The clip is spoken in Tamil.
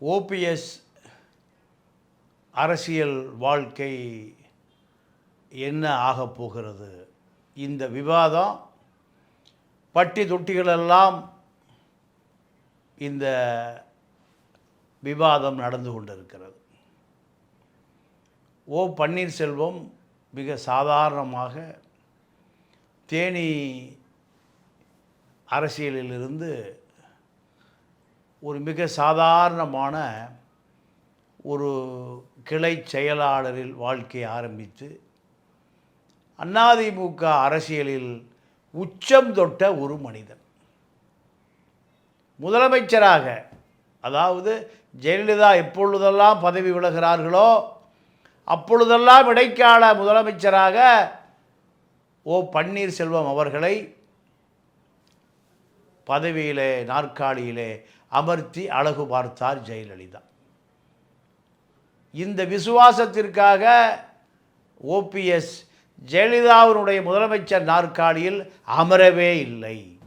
ஓபிஎஸ் அரசியல் வாழ்க்கை என்ன ஆகப் போகிறது? இந்த விவாதம் பட்டி தொட்டிகளெல்லாம் இந்த விவாதம் நடந்து கொண்டிருக்கிறது. ஓ பன்னீர்செல்வம் மிக சாதாரணமாக தேனி அரசியலிலிருந்து ஒரு மிக சாதாரணமான ஒரு கிளை செயலாளரில் வாழ்க்கையை ஆரம்பித்து அதிமுக அரசியலில் உச்சம் தொட்ட ஒரு மனிதன். முதலமைச்சராக, அதாவது ஜெயலலிதா எப்பொழுதெல்லாம் பதவி விலகிறார்களோ அப்பொழுதெல்லாம் இடைக்கால முதலமைச்சராக ஓ பன்னீர்செல்வம் அவர்களை பதவியிலே நாற்காலியிலே அமர்த்தி அழகு பார்த்தார் ஜெயலலிதா. இந்த விசுவாசத்திற்காக ஓபிஎஸ் ஜெயலலிதாவினுடைய முதலமைச்சர் நாற்காலியில் அமரவே இல்லை.